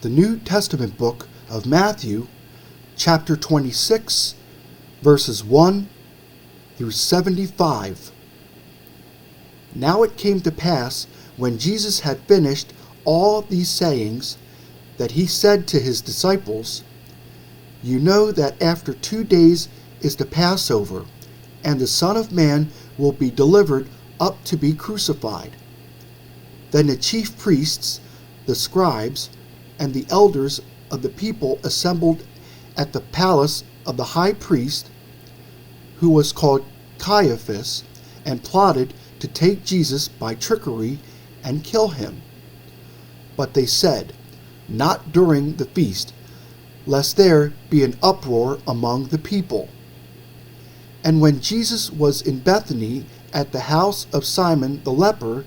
the New Testament book of Matthew, chapter 26, verses 1 through 75. Now it came to pass, when Jesus had finished all these sayings, that he said to his disciples, "You know that after 2 days is the Passover, and the Son of Man will be delivered up to be crucified." Then the chief priests, the scribes, and the elders of the people assembled at the palace of the high priest, who was called Caiaphas, and plotted to take Jesus by trickery and kill him. But they said, "Not during the feast, lest there be an uproar among the people." And when Jesus was in Bethany at the house of Simon the leper,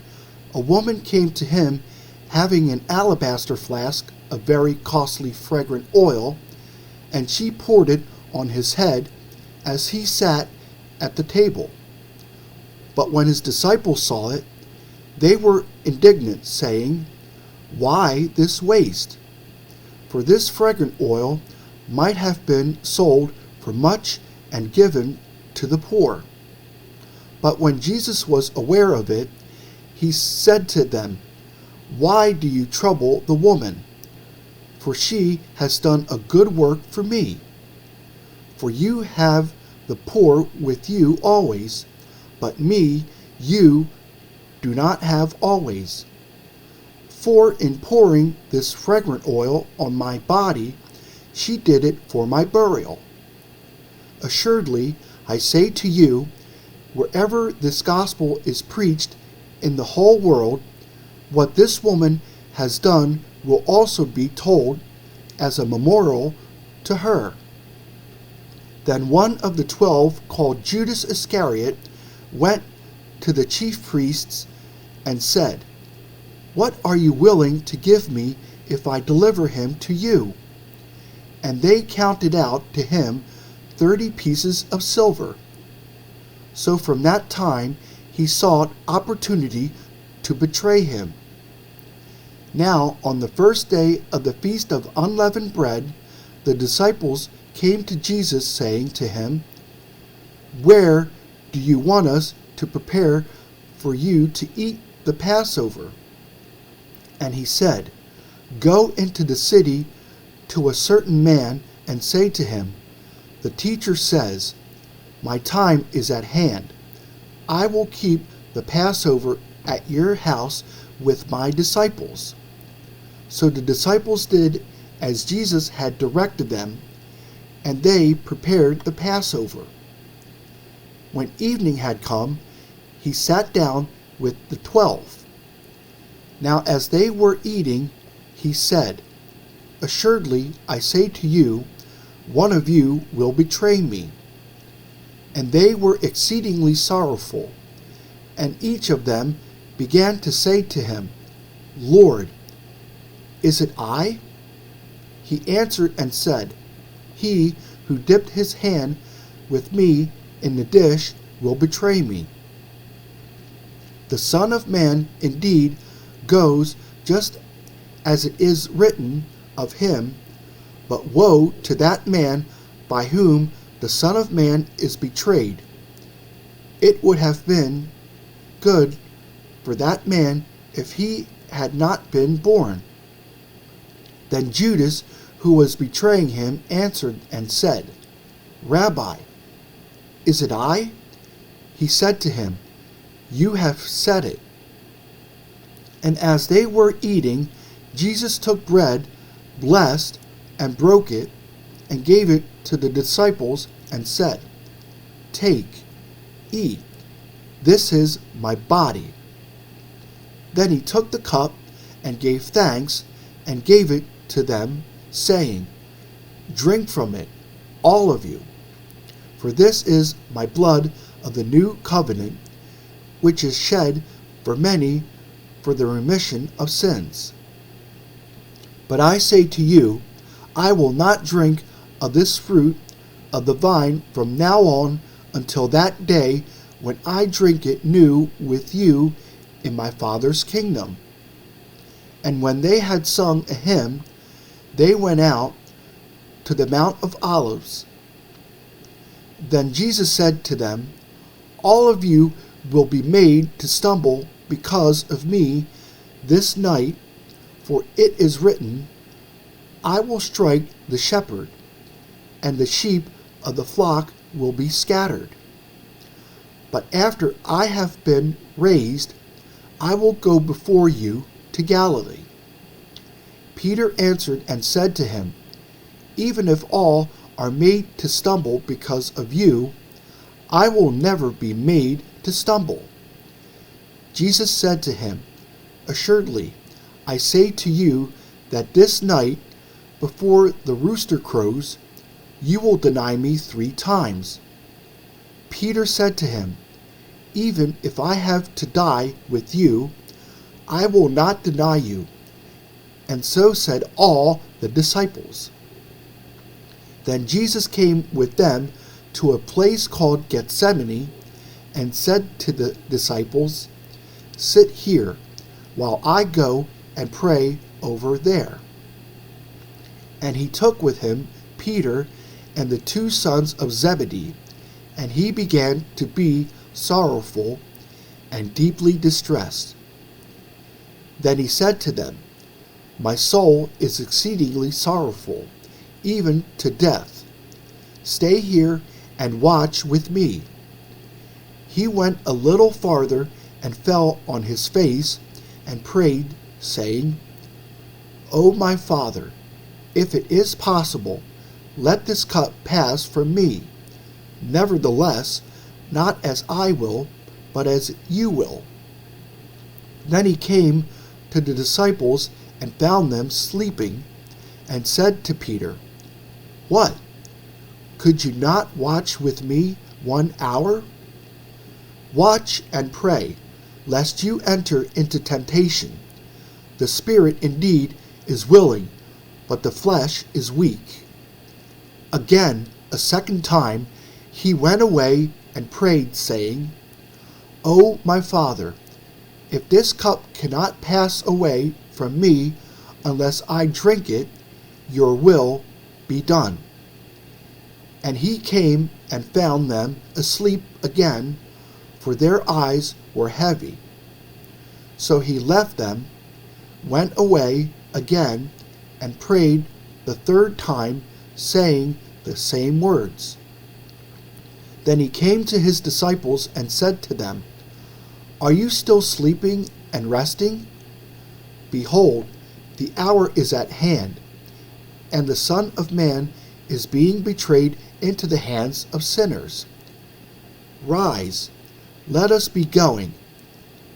a woman came to him having an alabaster flask of very costly fragrant oil, and she poured it on his head as he sat at the table. But when his disciples saw it, they were indignant, saying, "Why this waste? For this fragrant oil might have been sold for much and given to the poor." But when Jesus was aware of it, he said to them, "Why do you trouble the woman? For she has done a good work for me. For you have the poor with you always, but me you do not have always. For in pouring this fragrant oil on my body, she did it for my burial. Assuredly, I say to you, wherever this gospel is preached in the whole world, what this woman has done will also be told as a memorial to her." Then one of the 12, called Judas Iscariot, went to the chief priests and said, "What are you willing to give me if I deliver him to you?" And they counted out to him 30 pieces of silver. So from that time he sought opportunity to betray him. Now on the first day of the feast of unleavened bread, the disciples came to Jesus, saying to him, "Where do you want us to prepare for you to eat the Passover?" And he said, "Go into the city to a certain man and say to him, 'The teacher says, my time is at hand. I will keep the Passover at your house with my disciples.'" So the disciples did as Jesus had directed them, and they prepared the Passover. When evening had come, he sat down with the 12. Now as they were eating, he said, "Assuredly, I say to you, one of you will betray me." And they were exceedingly sorrowful, and each of them began to say to him, "Lord, is it I?" He answered and said, "He who dipped his hand with me in the dish will betray me. The Son of Man indeed goes just as it is written of him, but woe to that man by whom the Son of Man is betrayed. It would have been good for that man if he had not been born." Then Judas, who was betraying him, answered and said, "Rabbi, is it I?" He said to him, "You have said it." And as they were eating, Jesus took bread, blessed, and broke it, and gave it to the disciples, and said, "Take, eat, this is my body." Then he took the cup, and gave thanks, and gave it to them, saying, "Drink from it, all of you, for this is my blood of the new covenant, which is shed for many for the remission of sins. But I say to you, I will not drink of this fruit of the vine from now on until that day when I drink it new with you in my Father's kingdom." And when they had sung a hymn, they went out to the Mount of Olives. Then Jesus said to them, "All of you will be made to stumble because of me this night, for it is written, I will strike the shepherd, and the sheep of the flock will be scattered. But after I have been raised, I will go before you to Galilee." Peter answered and said to him, "Even if all are made to stumble because of you, I will never be made to stumble." Jesus said to him, "Assuredly, I say to you that this night, before the rooster crows, you will deny me 3 times. Peter said to him, "Even if I have to die with you, I will not deny you." And so said all the disciples. Then Jesus came with them to a place called Gethsemane, and said to the disciples, "Sit here, while I go and pray over there." And he took with him Peter and the 2 sons of Zebedee, and he began to be sorrowful and deeply distressed. Then he said to them, "My soul is exceedingly sorrowful, even to death. Stay here and watch with me." He went a little farther and fell on his face and prayed, saying, "O my Father, if it is possible, let this cup pass from me. Nevertheless, not as I will, but as you will." Then he came to the disciples and found them sleeping, and said to Peter, "What? Could you not watch with me 1 hour? Watch and pray, lest you enter into temptation. The spirit indeed is willing, but the flesh is weak." Again, a second time, he went away and prayed, saying, "O my Father, if this cup cannot pass away from me unless I drink it, your will be done." And he came and found them asleep again, for their eyes were heavy. So he left them, went away again, and prayed the 3rd time, saying the same words. Then he came to his disciples and said to them, "Are you still sleeping and resting? Behold, the hour is at hand, and the Son of Man is being betrayed into the hands of sinners. Rise, let us be going.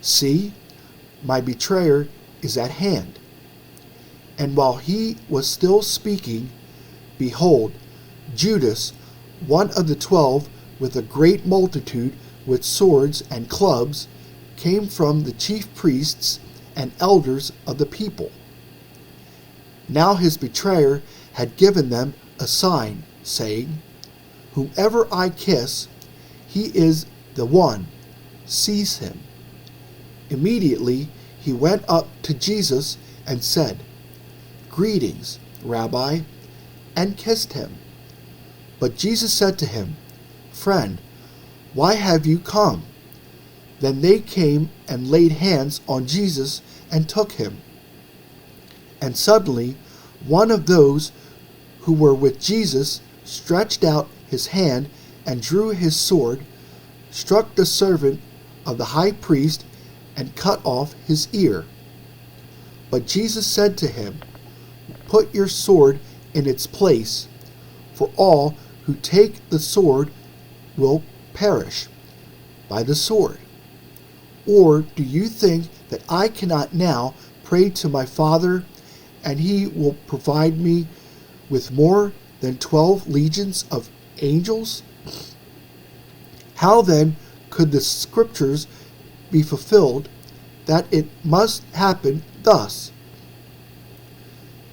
See, my betrayer is at hand." And while he was still speaking, behold, Judas, one of the 12, with a great multitude with swords and clubs, came from the chief priests and elders of the people. Now his betrayer had given them a sign, saying, "Whomever I kiss, he is the one. Seize him." Immediately he went up to Jesus and said, "Greetings, Rabbi," and kissed him. But Jesus said to him, "Friend, why have you come?" Then they came and laid hands on Jesus and took him. And suddenly one of those who were with Jesus stretched out his hand and drew his sword, struck the servant of the high priest, and cut off his ear. But Jesus said to him, "Put your sword in its place, for all who take the sword will perish by the sword. Or do you think that I cannot now pray to my Father, and he will provide me with more than 12 legions of angels? How then could the scriptures be fulfilled that it must happen thus?"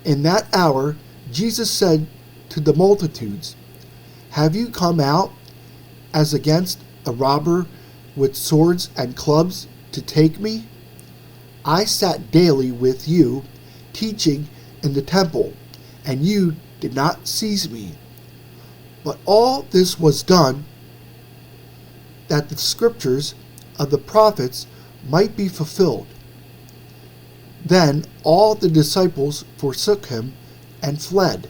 In that hour Jesus said to the multitudes, "Have you come out as against a robber with swords and clubs to take me? I sat daily with you, teaching in the temple, and you did not seize me. But all this was done that the scriptures of the prophets might be fulfilled. Then all the disciples forsook him and fled.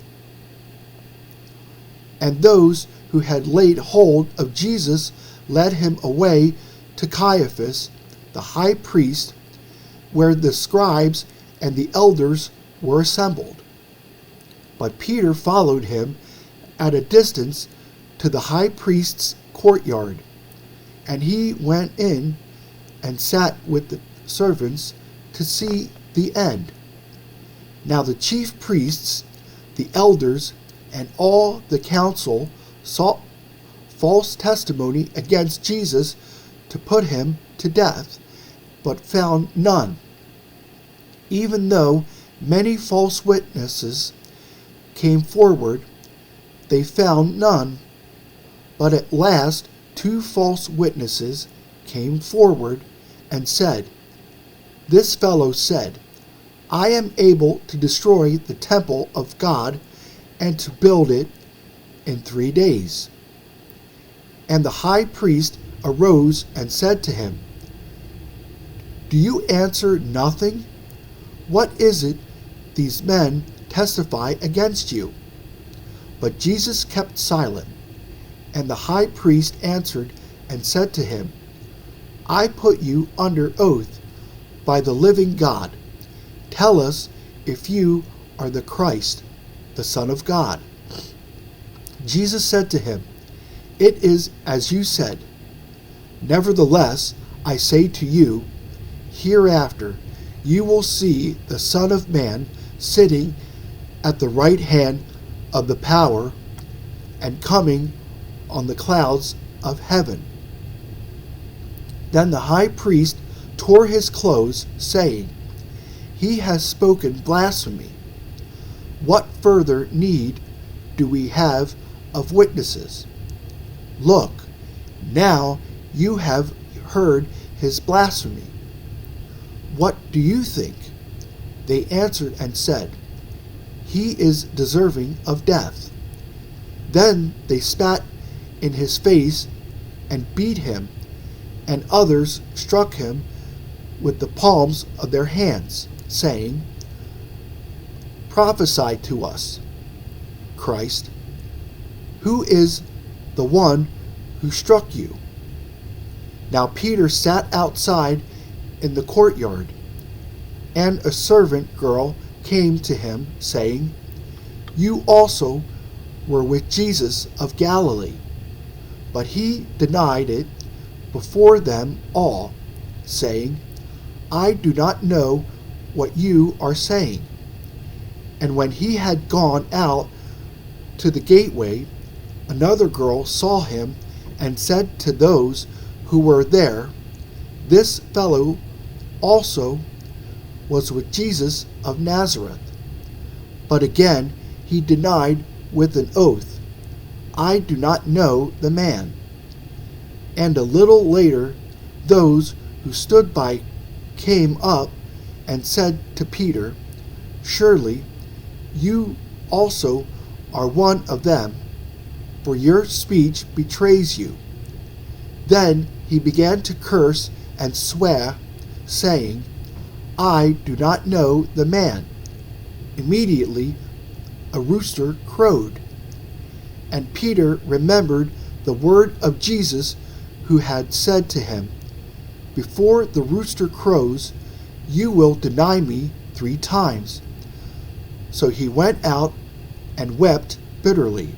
And those who had laid hold of Jesus led him away to Caiaphas, the high priest, where the scribes and the elders were assembled. But Peter followed him at a distance to the high priest's courtyard, and he went in and sat with the servants to see the end. Now the chief priests, the elders, and all the council sought false testimony against Jesus to put him to death, but found none. Even though many false witnesses came forward, they found none. But at last 2 false witnesses came forward and said, "This fellow said, I am able to destroy the temple of God and to build it in 3 days." And the high priest arose and said to him, "Do you answer nothing? What is it these men testify against you?" But Jesus kept silent. And the high priest answered and said to him, "I put you under oath by the living God. Tell us if you are the Christ, the Son of God." Jesus said to him, "It is as you said. Nevertheless, I say to you, hereafter you will see the Son of Man sitting at the right hand of the power and coming on the clouds of heaven." Then the high priest tore his clothes, saying, "He has spoken blasphemy. What further need do we have of witnesses? Look, now you have heard his blasphemy. What do you think?" They answered and said, "He is deserving of death." Then they spat in his face and beat him, and others struck him with the palms of their hands, saying, "Prophesy to us, Christ. Who is the one who struck you?" Now Peter sat outside in the courtyard, and a servant girl came to him, saying, "You also were with Jesus of Galilee." But he denied it before them all, saying, "I do not know what you are saying." And when he had gone out to the gateway, another girl saw him and said to those who were there, "This fellow also was with Jesus of Nazareth." But again he denied with an oath, "I do not know the man." And a little later those who stood by came up and said to Peter, "Surely you also are one of them, for your speech betrays you." Then he began to curse and swear, saying, "I do not know the man." Immediately a rooster crowed. And Peter remembered the word of Jesus, who had said to him, "Before the rooster crows, you will deny me 3 times." So he went out and wept bitterly.